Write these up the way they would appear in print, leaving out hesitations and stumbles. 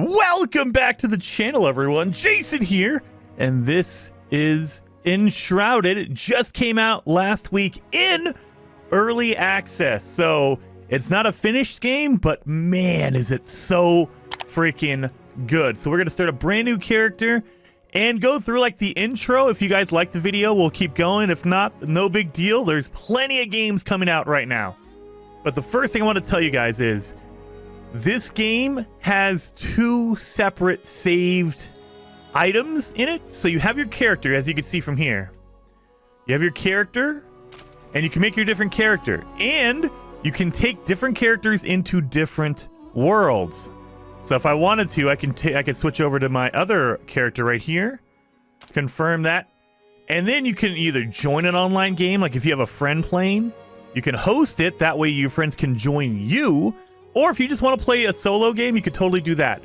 Welcome back to the channel, everyone. Jason here, and this is Enshrouded. It just came out last week in early access, so it's not a finished game, but man, is it so freaking good. So we're gonna start a brand new character and go through like the intro. If you guys like the video, we'll keep going. If not, no big deal. There's plenty of games coming out right now. But the first thing I want to tell you guys is this game has two separate saved items in it. So you have your character, as you can see from here. You have your character, and you can make your different character. And you can take different characters into different worlds. So if I wanted to, I could switch over to my other character right here. Confirm that. And then you can either join an online game, like if you have a friend playing, you can host it. That way your friends can join you. Or if you just want to play a solo game, you could totally do that.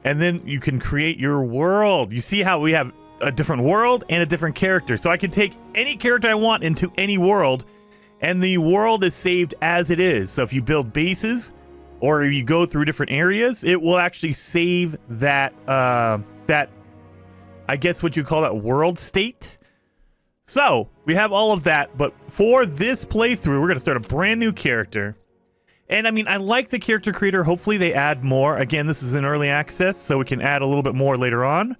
And then you can create your world. You see how we have a different world and a different character. So I can take any character I want into any world, and the world is saved as it is. So if you build bases or you go through different areas, it will actually save that, I guess what you call that, world state. So we have all of that, but for this playthrough, we're going to start a brand new character. And I mean, I like the character creator. Hopefully they add more. Again, this is in early access, so we can add a little bit more later on.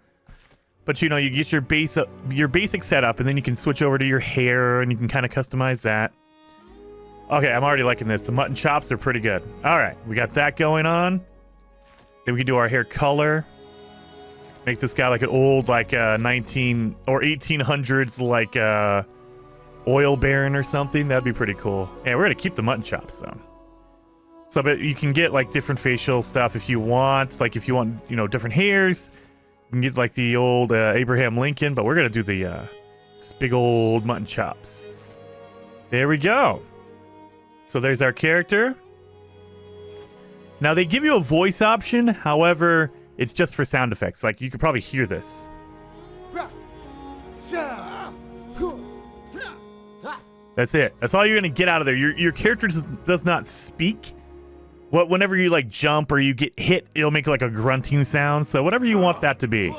But you know, you get your basic setup, and then you can switch over to your hair, and you can kind of customize that. Okay, I'm already liking this. The mutton chops are pretty good. All right, we got that going on. Then we can do our hair color. Make this guy like an old, like 19 or 1800s, like oil baron or something. That'd be pretty cool. Yeah, we're gonna keep the mutton chops though. So, but you can get like different facial stuff if you want. Like if you want, you know, different hairs, you can get like the old Abraham Lincoln. But we're gonna do the this big old mutton chops. There we go. So there's our character. Now they give you a voice option. However, it's just for sound effects. Like you could probably hear this. That's it. That's all you're gonna get out of there. Your character does not speak. Whenever you like jump or you get hit, it'll make like a grunting sound. So whatever you want that to be.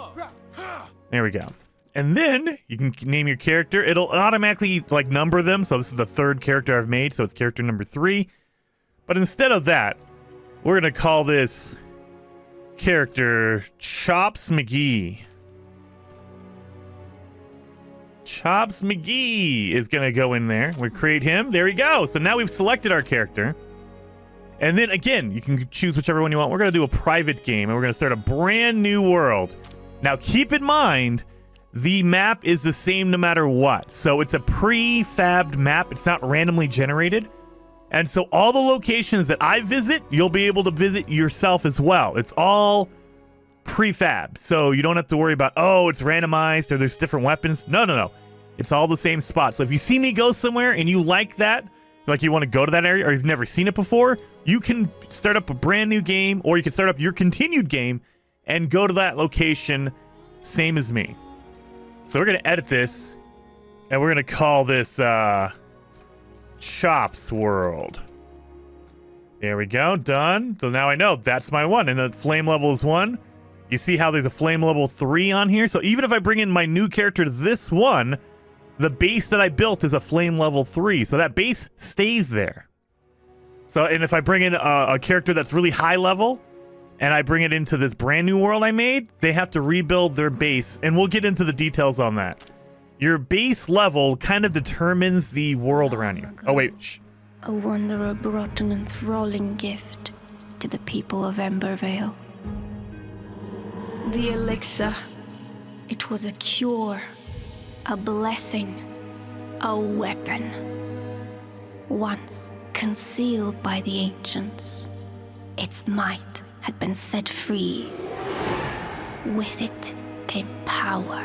There we go. And then you can name your character. It'll automatically like number them. So this is the third character I've made. So it's character number 3. But instead of that, we're gonna call this character Chops McGee. Chops McGee is gonna go in there. We create him. There we go. So now we've selected our character. And then again, you can choose whichever one you want. We're gonna do a private game, and we're gonna start a brand new world. Now keep in mind, the map is the same no matter what. So it's a prefabbed map. It's not randomly generated. And so all the locations that I visit, you'll be able to visit yourself as well. It's all prefab. So you don't have to worry about, oh, it's randomized or there's different weapons. No. It's all the same spot. So if you see me go somewhere and you like that, like you want to go to that area or you've never seen it before, you can start up a brand new game, or you can start up your continued game and go to that location, same as me. So we're going to edit this, and we're going to call this Chops World. There we go. Done. So now I know that's my one. And the flame level is 1. You see how there's a flame level 3 on here? So even if I bring in my new character to this one, the base that I built is a flame level 3. So that base stays there. So, and if I bring in a character that's really high level, and I bring it into this brand new world I made, they have to rebuild their base. And we'll get into the details on that. Your base level kind of determines the world around you. Oh, wait. Shh. A wanderer brought an enthralling gift to the people of Embervale. The elixir. It was a cure, a blessing, a weapon. Once concealed by the ancients, its might had been set free. With it came power,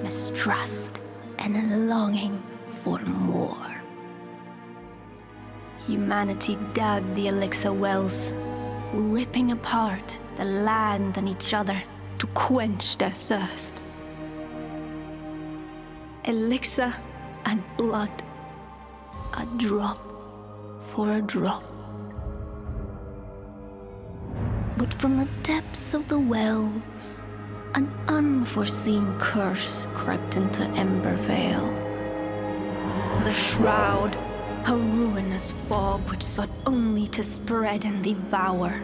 mistrust, and a longing for more. Humanity dug the elixir wells, ripping apart the land and each other to quench their thirst. Elixir and blood, a drop for a drop. But from the depths of the wells, an unforeseen curse crept into Embervale. The Shroud, a ruinous fog which sought only to spread and devour.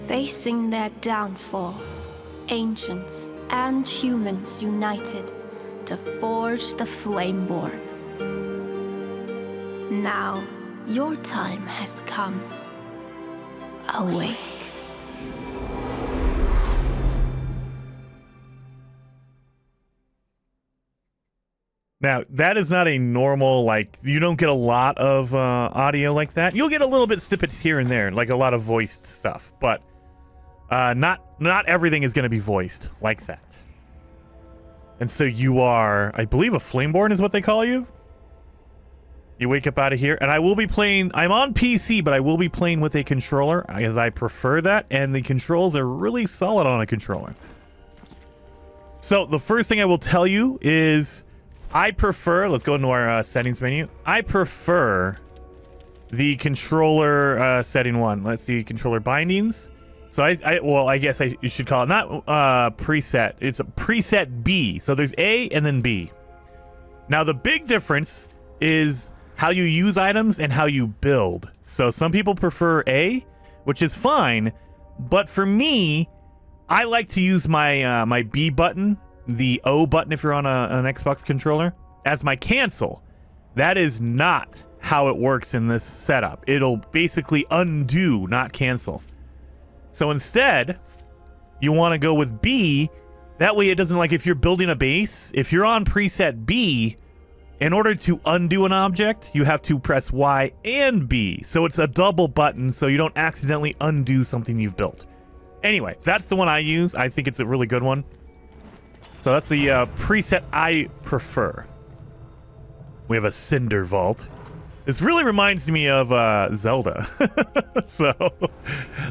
Facing their downfall, ancients and humans united to forge the Flameborn. Now, your time has come. Awake. Now, that is not a normal, like, you don't get a lot of audio like that. You'll get a little bit snippets here and there, like a lot of voiced stuff, but not everything is going to be voiced like that. And so you are, I believe, a Flameborn is what they call you. You wake up out of here, and I will be playing, I'm on PC, but I will be playing with a controller, as I prefer that, and the controls are really solid on a controller. So, the first thing I will tell you is, I prefer, let's go into our settings menu, I prefer the controller setting one. Let's see, controller bindings. So, I guess you should call it, not preset, it's a preset B. So, there's A and then B. Now, the big difference is how you use items and how you build. So some people prefer A, which is fine, but for me, I like to use my my B button, the O button if you're on an Xbox controller, as my cancel. That is not how it works in this setup. It'll basically undo, not cancel. So instead, you want to go with B. That way it doesn't, like, if you're building a base, if you're on preset B, in order to undo an object, you have to press Y and B. So it's a double button so you don't accidentally undo something you've built. Anyway, that's the one I use. I think it's a really good one. So that's the preset I prefer. We have a Cinder Vault. This really reminds me of Zelda. So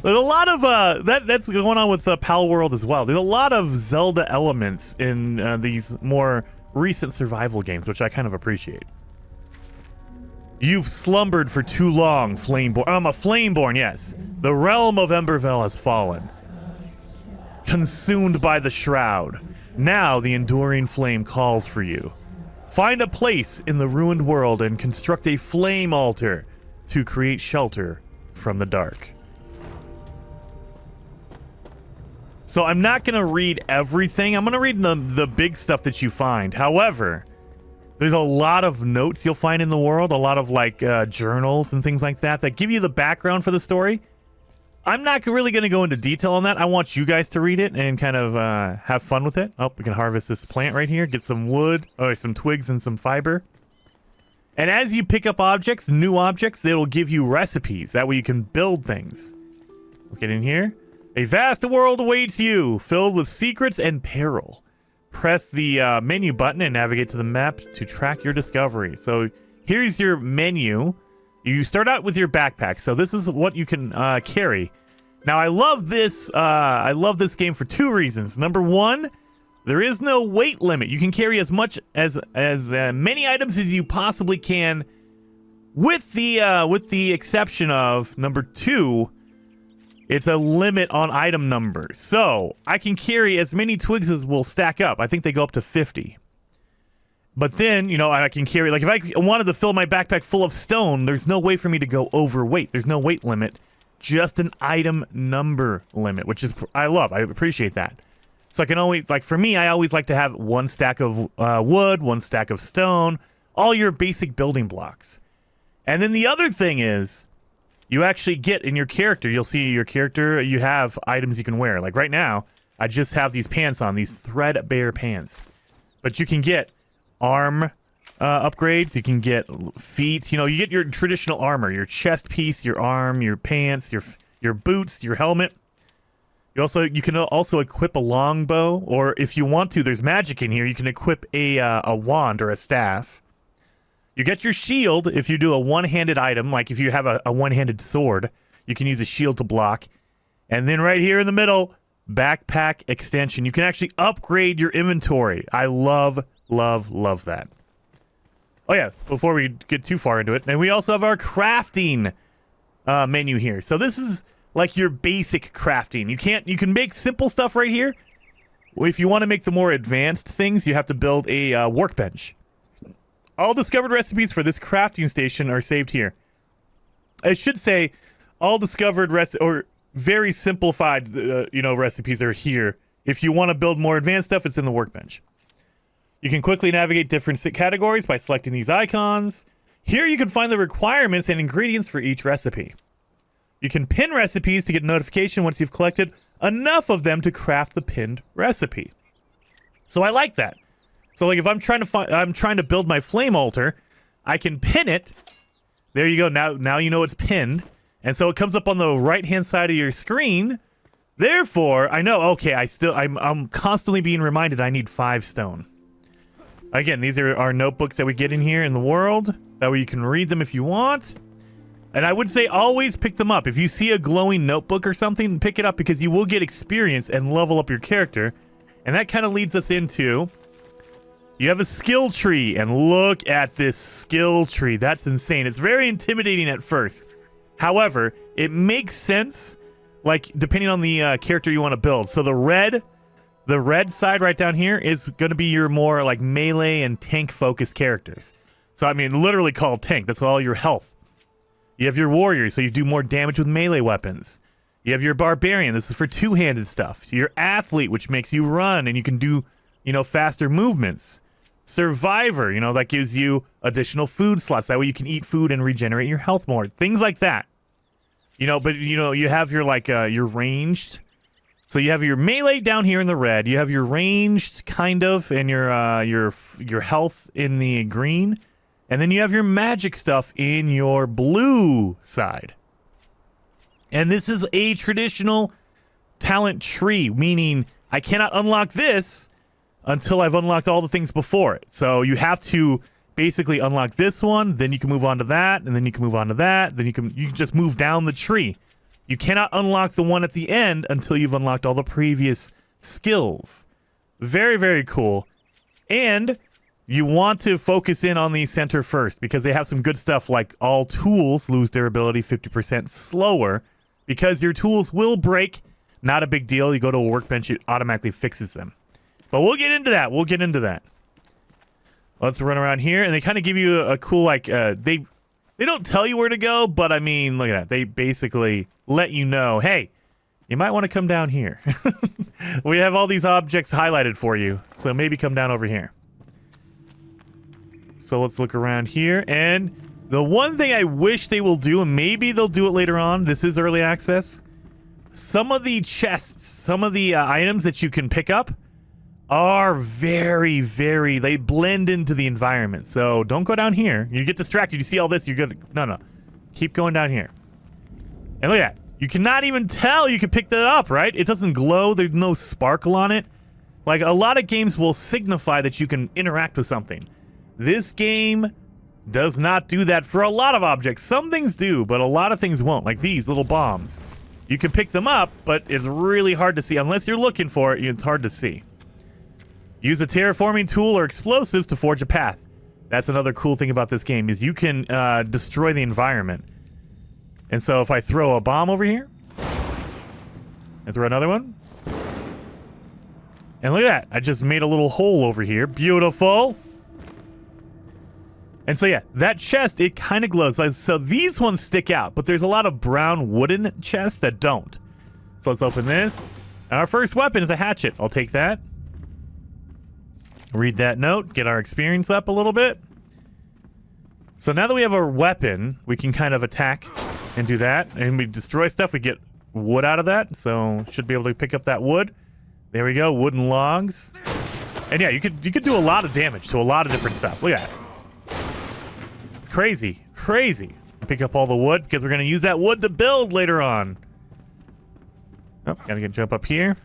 there's a lot of that's going on with Pal World as well. There's a lot of Zelda elements in these more recent survival games, which I kind of appreciate. You've slumbered for too long, Flameborn. I'm a Flameborn, yes. The realm of Embervale has fallen. Consumed by the Shroud. Now the enduring flame calls for you. Find a place in the ruined world and construct a flame altar to create shelter from the dark. So I'm not going to read everything. I'm going to read the big stuff that you find. However, there's a lot of notes you'll find in the world, a lot of like journals and things like that give you the background for the story. I'm not really going to go into detail on that. I want you guys to read it and kind of have fun with it. Oh, we can harvest this plant right here, get some wood, some twigs and some fiber. And as you pick up objects, new objects, it'll give you recipes. That way you can build things. Let's get in here. A vast world awaits you, filled with secrets and peril. Press the menu button and navigate to the map to track your discovery. So here's your menu. You start out with your backpack. So this is what you can carry. Now I love this. I love this game for two reasons. Number one, there is no weight limit. You can carry as much as many items as you possibly can, with the exception of number two. It's a limit on item numbers. So I can carry as many twigs as will stack up. I think they go up to 50. But then, you know, I can carry, like if I wanted to fill my backpack full of stone, there's no way for me to go overweight. There's no weight limit, just an item number limit, which is, I love. I appreciate that. So I can always, like for me, I always like to have one stack of wood, one stack of stone, all your basic building blocks. And then the other thing is, you actually get in your character, you'll see your character, you have items you can wear. Like right now, I just have these pants on, these threadbare pants. But you can get arm upgrades, you can get feet, you know, you get your traditional armor, your chest piece, your arm, your pants, your boots, your helmet. You can also equip a longbow, or if you want to, there's magic in here, you can equip a wand or a staff. You get your shield if you do a one-handed item, like if you have a one-handed sword, you can use a shield to block. And then right here in the middle, backpack extension. You can actually upgrade your inventory. I love, love, love that. Oh yeah, before we get too far into it, and we also have our crafting menu here. So this is like your basic crafting. You can make simple stuff right here. If you want to make the more advanced things, you have to build a workbench. All discovered recipes for this crafting station are saved here. I should say, all discovered or very simplified, recipes are here. If you want to build more advanced stuff, it's in the workbench. You can quickly navigate different categories by selecting these icons. Here you can find the requirements and ingredients for each recipe. You can pin recipes to get a notification once you've collected enough of them to craft the pinned recipe. So I like that. So like if I'm trying to build my flame altar, I can pin it. There you go. Now you know it's pinned. And so it comes up on the right-hand side of your screen. Therefore, I know, okay, I'm constantly being reminded I need 5 stone. Again, these are our notebooks that we get in here in the world. That way you can read them if you want. And I would say always pick them up. If you see a glowing notebook or something, pick it up because you will get experience and level up your character. And that kind of leads us into... You have a skill tree, and look at this skill tree. That's insane. It's very intimidating at first. However, it makes sense, like, depending on the character you want to build. So the red side right down here is going to be your more, like, melee and tank-focused characters. So, I mean, literally called tank. That's all your health. You have your warrior, so you do more damage with melee weapons. You have your barbarian. This is for two-handed stuff. Your athlete, which makes you run, and you can do, faster movements. Survivor, that gives you additional food slots. That way you can eat food and regenerate your health more. Things like that. But you have your your ranged. So you have your melee down here in the red. You have your ranged kind of, and your health in the green. And then you have your magic stuff in your blue side. And this is a traditional talent tree, meaning I cannot unlock this until I've unlocked all the things before it. So you have to basically unlock this one, then you can move on to that, and then you can move on to that, then you can just move down the tree. You cannot unlock the one at the end until you've unlocked all the previous skills. Very, very cool. And you want to focus in on the center first because they have some good stuff like all tools lose durability 50% slower because your tools will break. Not a big deal. You go to a workbench, it automatically fixes them. But we'll get into that. Let's run around here, and they kind of give you a cool, they don't tell you where to go, but I mean, look at that. They basically let you know, hey, you might want to come down here. We have all these objects highlighted for you, so maybe come down over here. So let's look around here, and the one thing I wish they will do, and maybe they'll do it later on, this is early access, some of the chests, some of the items that you can pick up are very, very... They blend into the environment. So don't go down here. You get distracted. You see all this. You're good. No. Keep going down here. And look at that. You cannot even tell you can pick that up, right? It doesn't glow. There's no sparkle on it. Like, a lot of games will signify that you can interact with something. This game does not do that for a lot of objects. Some things do, but a lot of things won't. Like these little bombs. You can pick them up, but it's really hard to see. Unless you're looking for it, it's hard to see. Use a terraforming tool or explosives to forge a path. That's another cool thing about this game, is you can destroy the environment. And so if I throw a bomb over here, and throw another one, and look at that, I just made a little hole over here. Beautiful. And so yeah, that chest, it kind of glows. So these ones stick out, but there's a lot of brown wooden chests that don't. So let's open this. And our first weapon is a hatchet. I'll take that. Read that note, get our experience up a little bit. So now that we have our weapon, we can kind of attack and do that. And we destroy stuff, we get wood out of that. So should be able to pick up that wood. There we go, wooden logs. And yeah, you could do a lot of damage to a lot of different stuff. Look at that. It's crazy, crazy. Pick up all the wood because we're going to use that wood to build later on. Oh, gotta jump up here.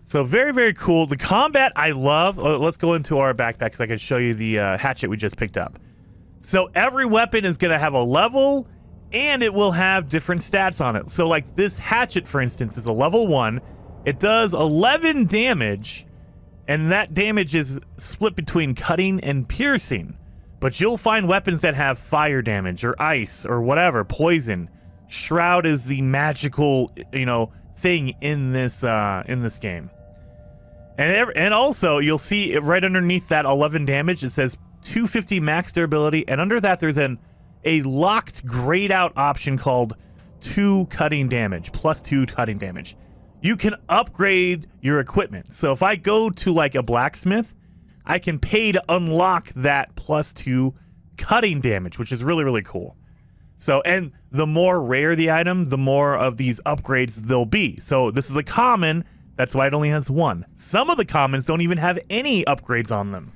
So very, very cool. The combat I love. Let's go into our backpack because I can show you the hatchet we just picked up. So every weapon is going to have a level and it will have different stats on it. So like this hatchet, for instance, is a level 1. It does 11 damage and that damage is split between cutting and piercing. But you'll find weapons that have fire damage or ice or whatever, poison. Shroud is the magical, thing in this game. And also, you'll see right underneath that 11 damage, it says 250 max durability, and under that there's a locked grayed out option called 2 cutting damage, plus 2 cutting damage. You can upgrade your equipment. So if I go to like a blacksmith, I can pay to unlock that plus 2 cutting damage, which is really, really cool. So, and the more rare the item, the more of these upgrades there'll be. So this is a common, that's why it only has 1. Some of the commons don't even have any upgrades on them.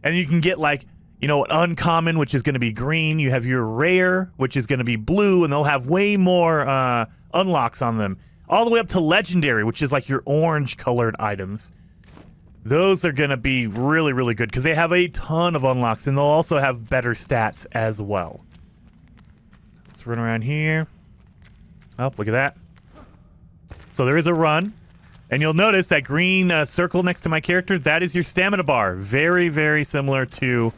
And you can get like, an uncommon, which is going to be green. You have your rare, which is going to be blue, and they'll have way more unlocks on them. All the way up to legendary, which is like your orange colored items. Those are going to be really, really good because they have a ton of unlocks, and they'll also have better stats as well. Let's run around here. Oh, look at that. So there is a run. And you'll notice that green circle next to my character, that is your stamina bar. Very, very similar to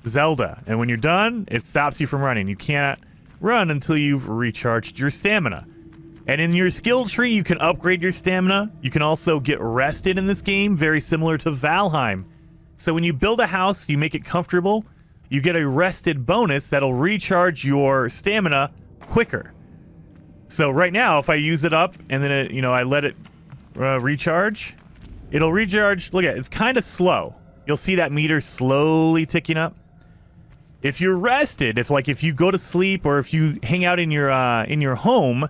Zelda. And when you're done, it stops you from running. You can't run until you've recharged your stamina. And in your skill tree, you can upgrade your stamina. You can also get rested in this game, very similar to Valheim. So when you build a house, you make it comfortable, you get a rested bonus that'll recharge your stamina quicker. So right now, if I use it up and then I let it recharge, it'll recharge. Look at it, it's kind of slow. You'll see that meter slowly ticking up. If you're rested, if you go to sleep or if you hang out in your home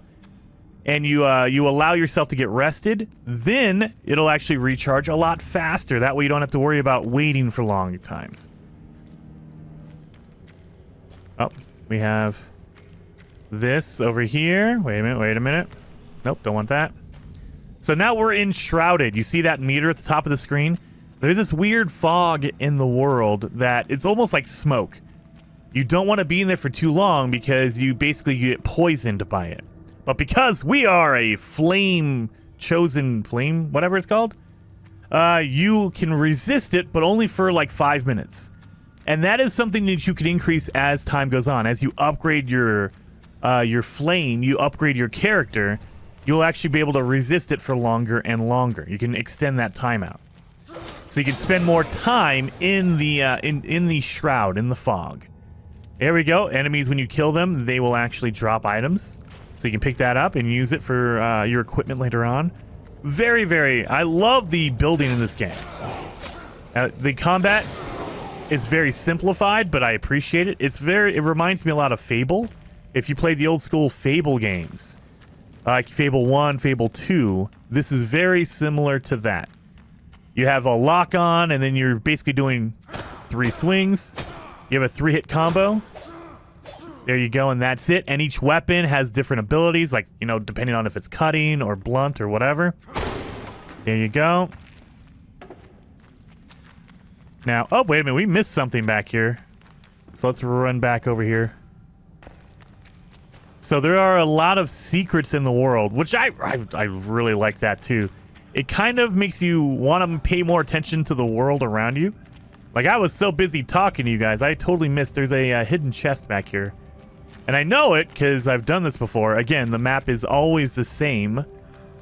and you allow yourself to get rested, then it'll actually recharge a lot faster. That way you don't have to worry about waiting for long times. Oh, we have this over here. Wait a minute. Nope, don't want that. So now we're Enshrouded. You see that meter at the top of the screen? There's this weird fog in the world that it's almost like smoke. You don't want to be in there for too long because you get poisoned by it. But because we are a chosen flame, whatever it's called, you can resist it, but only for like 5 minutes. And that is something that you can increase as time goes on. As you upgrade your flame, you upgrade your character, you'll actually be able to resist it for longer and longer. You can extend that time out. So you can spend more time in the shroud, in the fog. There we go. Enemies, when you kill them, they will actually drop items. So you can pick that up and use it for your equipment later on. Very, very... I love the building in this game. The combat is very simplified, but I appreciate it. It reminds me a lot of Fable. If you played the old school Fable games, like Fable 1, Fable 2, this is very similar to that. You have a lock-on, and then you're basically doing 3 swings. You have a 3-hit combo. There you go, and that's it. And each weapon has different abilities, like, depending on if it's cutting or blunt or whatever. There you go. Now, oh, wait a minute. We missed something back here. So let's run back over here. So there are a lot of secrets in the world, which I really like that too. It kind of makes you want to pay more attention to the world around you. Like, I was so busy talking to you guys, I totally missed there's a hidden chest back here. And I know it because I've done this before. Again, the map is always the same.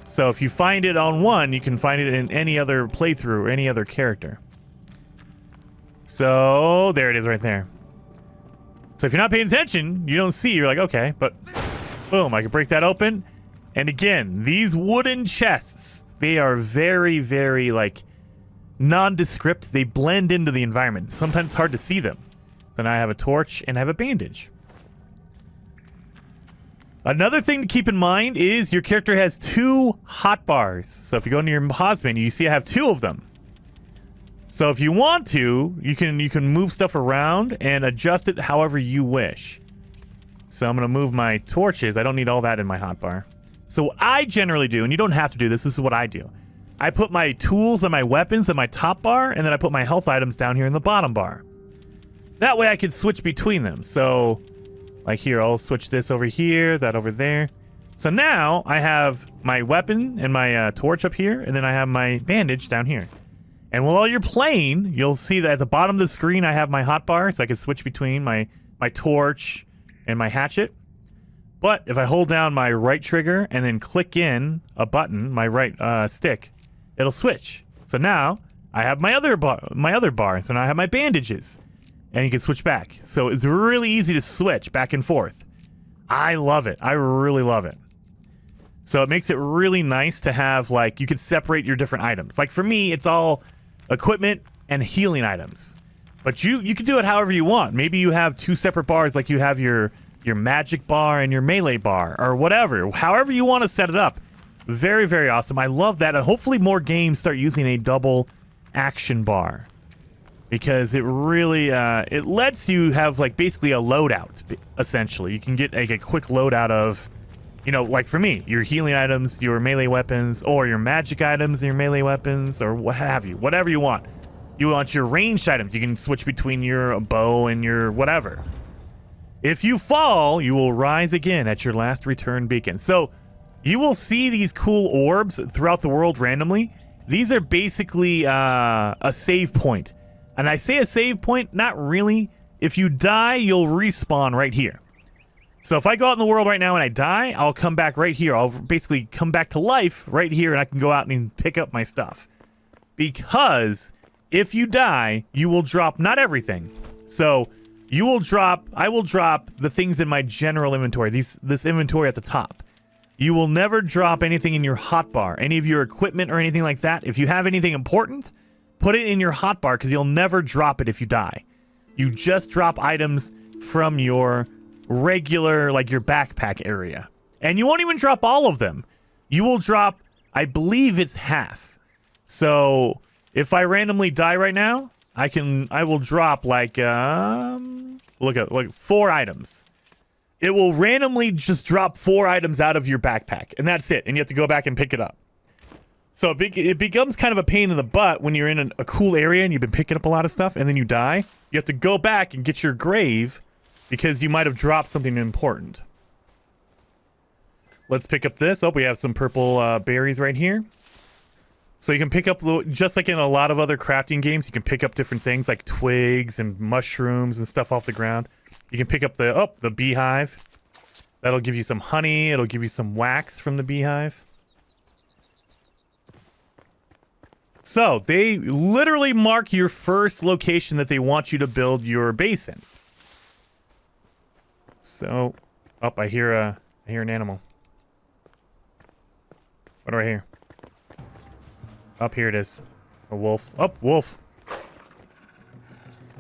So if you find it on one, you can find it in any other playthrough or any other character. So there it is right there. So if you're not paying attention, you don't see, you're like, okay, but boom, I can break that open. And again, these wooden chests, they are very, very, like, nondescript. They blend into the environment. Sometimes it's hard to see them. So now I have a torch and I have a bandage. Another thing to keep in mind is your character has 2 hotbars. So if you go into your husband, you see I have 2 of them. So if you want to, you can move stuff around and adjust it however you wish. So I'm going to move my torches. I don't need all that in my hotbar. So what I generally do, and you don't have to do this, this is what I do. I put my tools and my weapons in my top bar, and then I put my health items down here in the bottom bar. That way I can switch between them. So, like here, I'll switch this over here, that over there. So now I have my weapon and my torch up here, and then I have my bandage down here. And while you're playing, you'll see that at the bottom of the screen I have my hotbar, so I can switch between my torch and my hatchet. But if I hold down my right trigger and then click in a button, my right stick, it'll switch. So now I have my other bar, so now I have my bandages. And you can switch back. So it's really easy to switch back and forth. I love it. I really love it. So it makes it really nice to have, like, you can separate your different items. Like for me, it's all equipment and healing items. But you can do it however you want. Maybe you have two separate bars, like you have your magic bar and your melee bar, or whatever. However you want to set it up. Very, very awesome. I love that. And hopefully more games start using a double action bar. Because it really, it lets you have, like, basically a loadout, essentially. You can get, like, a quick loadout of, you know, like for me, your healing items, your melee weapons, or your magic items and your melee weapons, or what have you. Whatever you want. You want your ranged items. You can switch between your bow and your whatever. If you fall, you will rise again at your last return beacon. So, you will see these cool orbs throughout the world randomly. These are basically a save point. And I say a save point, not really. If you die, you'll respawn right here. So if I go out in the world right now and I die, I'll come back right here. I'll basically come back to life right here, and I can go out and pick up my stuff. Because if you die, you will drop not everything. So you will drop, I will drop the things in my general inventory, this inventory at the top. You will never drop anything in your hotbar, any of your equipment or anything like that. If you have anything important, put it in your hotbar, because you'll never drop it if you die. You just drop items from your regular, like your backpack area. And you won't even drop all of them. You will drop, I believe it's half. So if I randomly die right now, I will drop like, look at, like 4 items. It will randomly just drop 4 items out of your backpack, and that's it. And you have to go back and pick it up. So it becomes kind of a pain in the butt when you're in a cool area and you've been picking up a lot of stuff, and then you die. You have to go back and get your grave because you might have dropped something important. Let's pick up this. Oh, we have some purple berries right here. So you can pick up, just like in a lot of other crafting games, you can pick up different things like twigs and mushrooms and stuff off the ground. You can pick up the beehive. That'll give you some honey. It'll give you some wax from the beehive. So, they literally mark your first location that they want you to build your base in. So, I hear an animal. What do I hear? Up here it is. A wolf. Oh, wolf.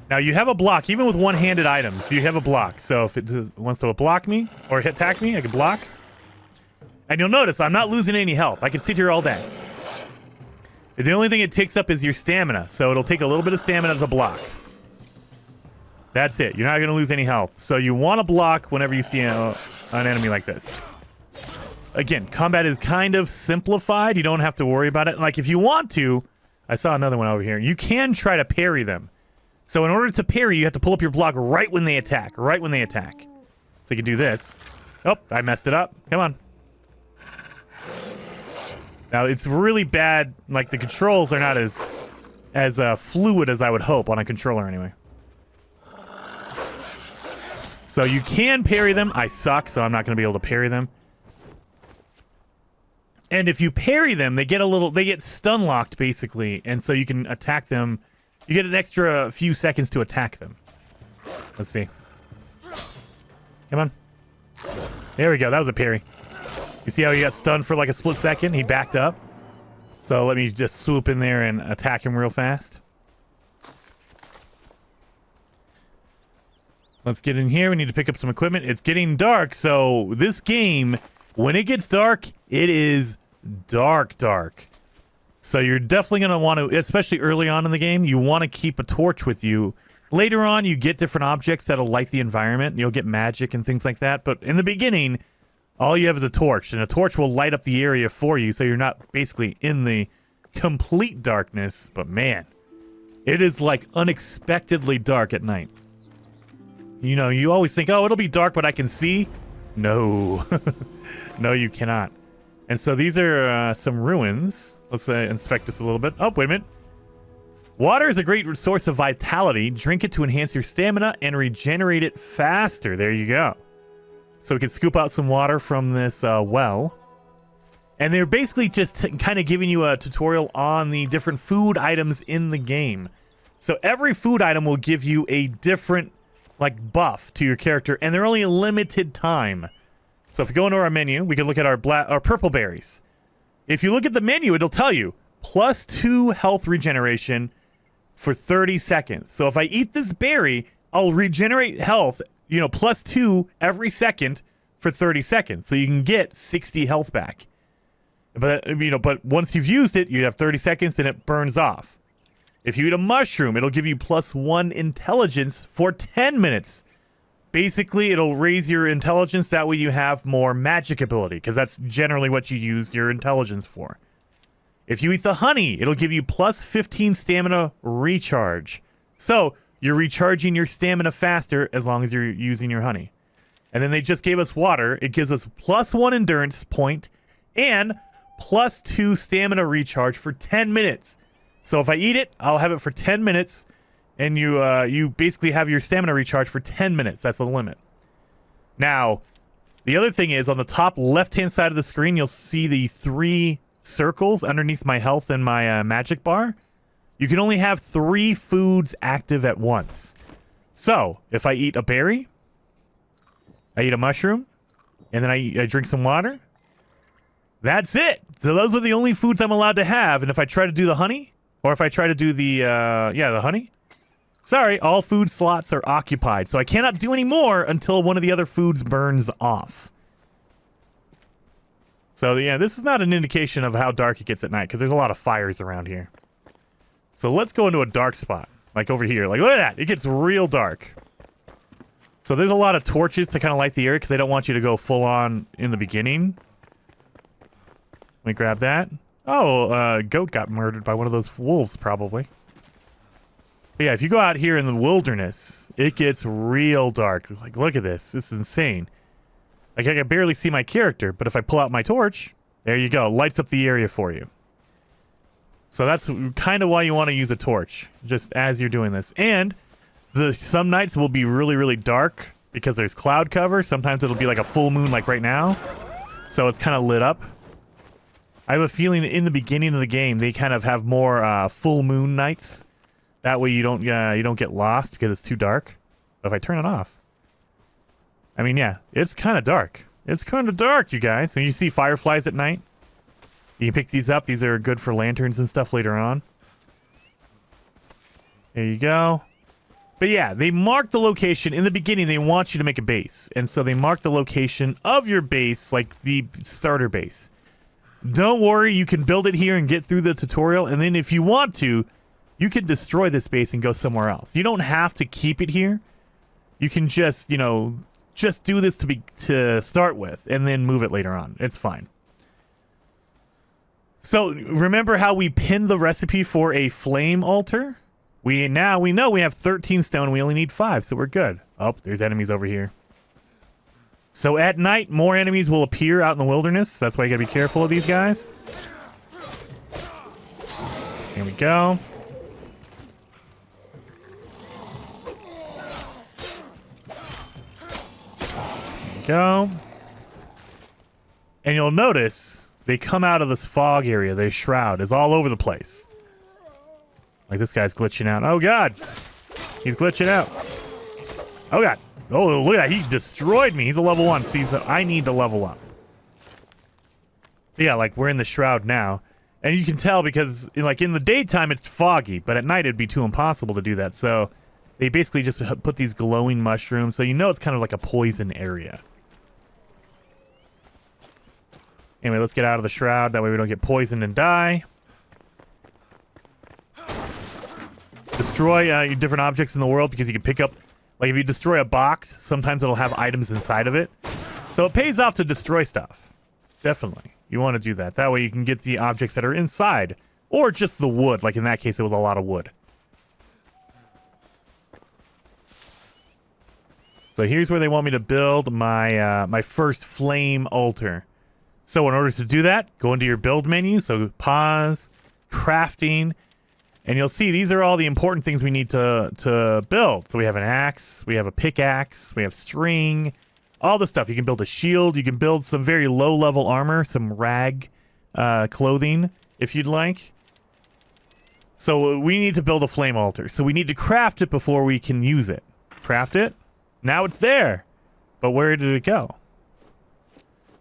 Now, you have a block. Even with one-handed items, you have a block. So, if it wants to block me or attack me, I can block. And you'll notice I'm not losing any health. I can sit here all day. The only thing it takes up is your stamina. So, it'll take a little bit of stamina to block. That's it. You're not going to lose any health. So, you want to block whenever you see an enemy like this. Again, combat is kind of simplified. You don't have to worry about it. Like, if you want to, I saw another one over here. You can try to parry them. So in order to parry, you have to pull up your block right when they attack. Right when they attack. So you can do this. Oh, I messed it up. Come on. Now, it's really bad. Like, the controls are not as fluid as I would hope on a controller anyway. So you can parry them. I suck, so I'm not going to be able to parry them. And if you parry them, they get stun locked, basically. And so you can attack them. You get an extra few seconds to attack them. Let's see. Come on. There we go. That was a parry. You see how he got stunned for like a split second? He backed up. So let me just swoop in there and attack him real fast. Let's get in here. We need to pick up some equipment. It's getting dark, so this game, when it gets dark, it is dark. So you're definitely going to want to, especially early on in the game, you want to keep a torch with you. Later on, you get different objects that'll light the environment. You'll get magic and things like that. But in the beginning, all you have is a torch. And a torch will light up the area for you, so you're not basically in the complete darkness. But man, it is like unexpectedly dark at night. You know, you always think, oh, it'll be dark, but I can see. No. No, you cannot. And so these are some ruins. Let's inspect this a little bit. Oh, wait a minute. Water is a great source of vitality. Drink it to enhance your stamina and regenerate it faster. There you go. So we can scoop out some water from this well. And they're basically just kind of giving you a tutorial on the different food items in the game. So every food item will give you a different like buff to your character, and they're only a limited time. So if we go into our menu, we can look at our purple berries. If you look at the menu, it'll tell you +2 health regeneration for 30 seconds. So if I eat this berry, I'll regenerate health, you know, +2 every second for 30 seconds. So you can get 60 health back. But, you know, but once you've used it, you have 30 seconds and it burns off. If you eat a mushroom, it'll give you +1 intelligence for 10 minutes. Basically, it'll raise your intelligence. That way you have more magic ability, because that's generally what you use your intelligence for. If you eat the honey, it'll give you +15 stamina recharge. So you're recharging your stamina faster as long as you're using your honey. And then they just gave us water. It gives us +1 endurance point and +2 stamina recharge for 10 minutes. So if I eat it, I'll have it for 10 minutes, and you basically have your stamina recharge for 10 minutes. That's the limit. Now, the other thing is, on the top left-hand side of the screen, you'll see the 3 circles underneath my health and my magic bar. You can only have 3 foods active at once. So if I eat a berry, I eat a mushroom, and then I drink some water, that's it. So those are the only foods I'm allowed to have. And if I try to do the honey, or if I try to do the honey, sorry, all food slots are occupied. So I cannot do any more until one of the other foods burns off. So yeah, this is not an indication of how dark it gets at night, because there's a lot of fires around here. So let's go into a dark spot, like over here. Like, look at that. It gets real dark. So there's a lot of torches to kind of light the area, because they don't want you to go full on in the beginning. Let me grab that. Oh, goat got murdered by one of those wolves, probably. But yeah, if you go out here in the wilderness, it gets real dark. Like, look at this. This is insane. Like, I can barely see my character, but if I pull out my torch, there you go. Lights up the area for you. So that's kind of why you want to use a torch, just as you're doing this. And some nights will be really, really dark because there's cloud cover. Sometimes it'll be like a full moon like right now. So it's kind of lit up. I have a feeling that in the beginning of the game, they kind of have more full moon nights. That way you don't get lost because it's too dark. But if I turn it off, I mean, yeah, it's kind of dark. It's kind of dark, you guys. And you see fireflies at night. You can pick these up. These are good for lanterns and stuff later on. There you go. But yeah, they mark the location. In the beginning, they want you to make a base. And so they mark the location of your base, like the starter base. Don't worry, you can build it here and get through the tutorial. And then if you want to, you can destroy this base and go somewhere else. You don't have to keep it here. You can just, you know, just do this to start with and then move it later on. It's fine. So remember how we pinned the recipe for a flame altar? We know we have 13 stone. We only need 5, so we're good. Oh, there's enemies over here. So at night, more enemies will appear out in the wilderness. That's why you gotta be careful of these guys. Here we go. There we go. And you'll notice they come out of this fog area. The shroud is all over the place. Like this guy's glitching out. Oh god! He's glitching out. Oh god. Oh, look at that. He destroyed me. He's a level 1. See, so I need to level up. Yeah, like we're in the shroud now. And you can tell because like in the daytime it's foggy, but at night it'd be too impossible to do that. So they basically just put these glowing mushrooms. So you know it's kind of like a poison area. Anyway, let's get out of the shroud. That way we don't get poisoned and die. Destroy different objects in the world because you can pick up... Like, if you destroy a box, sometimes it'll have items inside of it. So it pays off to destroy stuff. Definitely. You want to do that. That way you can get the objects that are inside. Or just the wood. Like, in that case, it was a lot of wood. So here's where they want me to build my my first flame altar. So in order to do that, go into your build menu. So pause, crafting, And you'll see these are all the important things we need to build. So we have an axe, we have a pickaxe, we have string, all the stuff. You can build a shield, you can build some very low-level armor, some rag clothing, if you'd like. So we need to build a flame altar. So we need to craft it before we can use it. Craft it. Now it's there. But where did it go?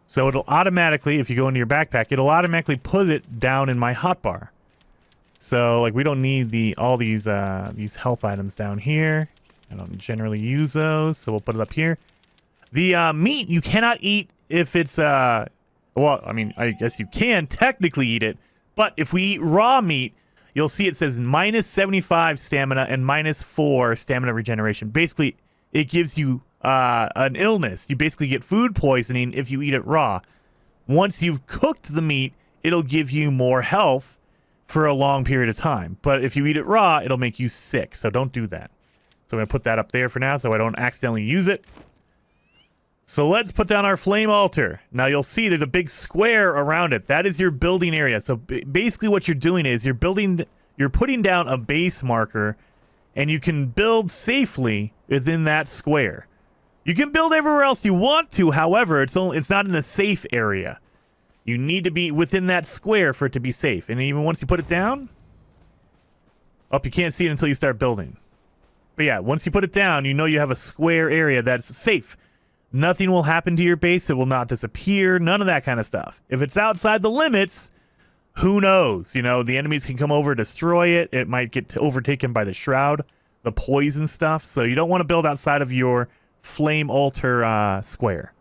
So it'll automatically, if you go into your backpack, it'll automatically put it down in my hotbar. So like we don't need all these health items down here. I don't generally use those, so we'll put it up here. The meat you cannot eat if it's well, I mean, I guess you can technically eat it, but if we eat raw meat, you'll see it says minus 75 stamina and minus 4 stamina regeneration. Basically, it gives you an illness. You basically get food poisoning if you eat it raw. Once you've cooked the meat, it'll give you more health for a long period of time. But if you eat it raw, it'll make you sick. So don't do that. So I'm going to put that up there for now so I don't accidentally use it. So let's put down our flame altar. Now you'll see there's a big square around it. That is your building area. So basically what you're doing is you're putting down a base marker, and you can build safely within that square. You can build everywhere else you want to, however, it's not in a safe area. You need to be within that square for it to be safe. And even once you put it down, you can't see it until you start building. But yeah, once you put it down, you know you have a square area that's safe. Nothing will happen to your base. It will not disappear. None of that kind of stuff. If it's outside the limits, who knows? You know, the enemies can come over, destroy it. It might get overtaken by the shroud, the poison stuff. So you don't want to build outside of your flame altar square.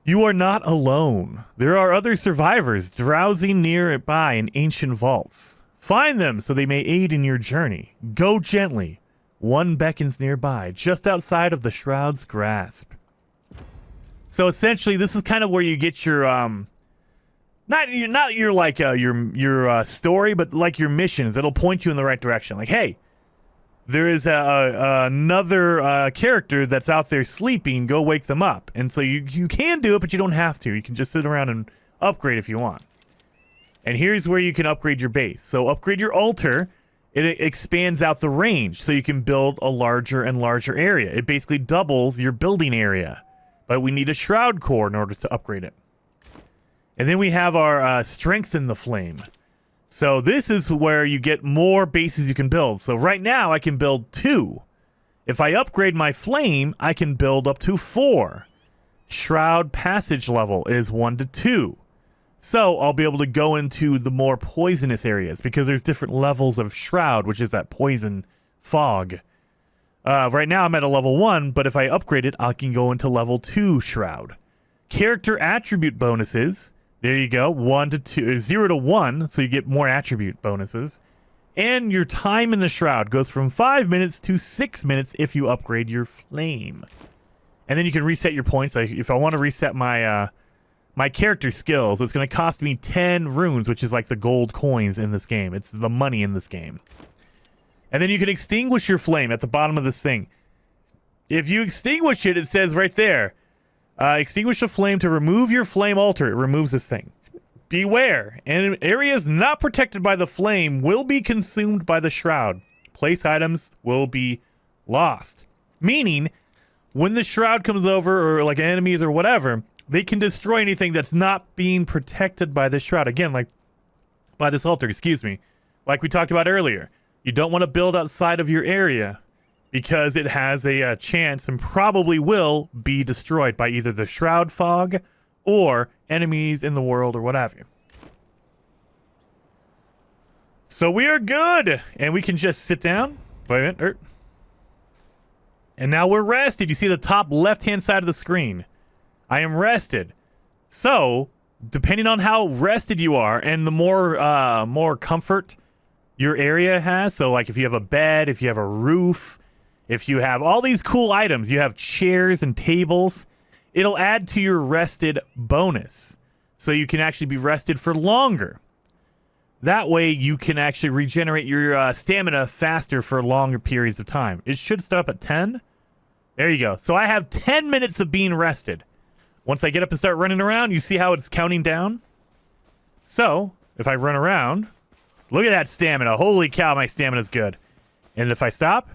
You are not alone. There are other survivors drowsing nearby in ancient vaults. Find them so they may aid in your journey. Go gently. One beckons nearby, just outside of the shroud's grasp. So essentially, this is kind of where you get your not your story, but like your missions. That'll point you in the right direction. Like, hey, there is another character that's out there sleeping. Go wake them up. And so you can do it, but you don't have to. You can just sit around and upgrade if you want. And here's where you can upgrade your base. So upgrade your altar. It expands out the range, so you can build a larger and larger area. It basically doubles your building area. But we need a shroud core in order to upgrade it. And then we have our strengthen the flame. So this is where you get more bases you can build. So right now I can build 2. If I upgrade my flame, I can build up to 4. Shroud passage level is 1 to 2. So I'll be able to go into the more poisonous areas because there's different levels of shroud, which is that poison fog. Right now I'm at a level 1, but if I upgrade it, I can go into level 2 shroud. Character attribute bonuses. There you go. 1 to 2, 0 to 1, so you get more attribute bonuses. And your time in the shroud goes from 5 minutes to 6 minutes if you upgrade your flame. And then you can reset your points. If I want to reset my my character skills, it's going to cost me 10 runes, which is like the gold coins in this game. It's the money in this game. And then you can extinguish your flame at the bottom of this thing. If you extinguish it, it says right there, extinguish a flame to remove your flame altar. It removes this thing. Beware, and areas not protected by the flame will be consumed by the shroud. Place items will be lost. Meaning, when the shroud comes over, or like enemies or whatever, they can destroy anything that's not being protected by the shroud. Again, like by this altar, excuse me. Like we talked about earlier. You don't want to build outside of your area because it has a chance and probably will be destroyed by either the shroud fog or enemies in the world or what have you. So we are good. And we can just sit down. Wait a minute. And now we're rested. You see the top left-hand side of the screen. I am rested. So, depending on how rested you are and the more comfort your area has, so like if you have a bed, if you have a roof, if you have all these cool items, you have chairs and tables, it'll add to your rested bonus. So you can actually be rested for longer. That way you can actually regenerate your stamina faster for longer periods of time. It should stop at 10. There you go. So I have 10 minutes of being rested. Once I get up and start running around, you see how it's counting down? So, if I run around, Look at that stamina. Holy cow, my stamina's good. And if I stop,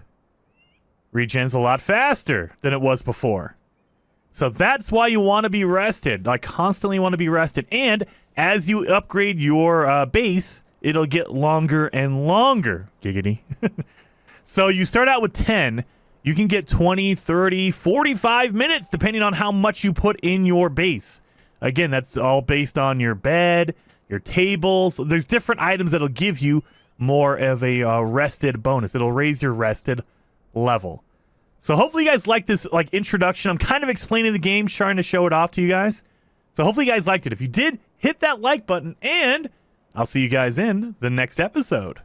regen's a lot faster than it was before. So that's why you want to be rested. Like, constantly want to be rested. And as you upgrade your base, it'll get longer and longer. Giggity. So you start out with 10. You can get 20, 30, 45 minutes, depending on how much you put in your base. Again, that's all based on your bed, your tables. There's different items that'll give you more of a rested bonus. It'll raise your rested level. So hopefully you guys like this introduction. I'm kind of explaining the game, trying to show it off to you guys. So hopefully you guys liked it. If you did, hit that like button, and I'll see you guys in the next episode.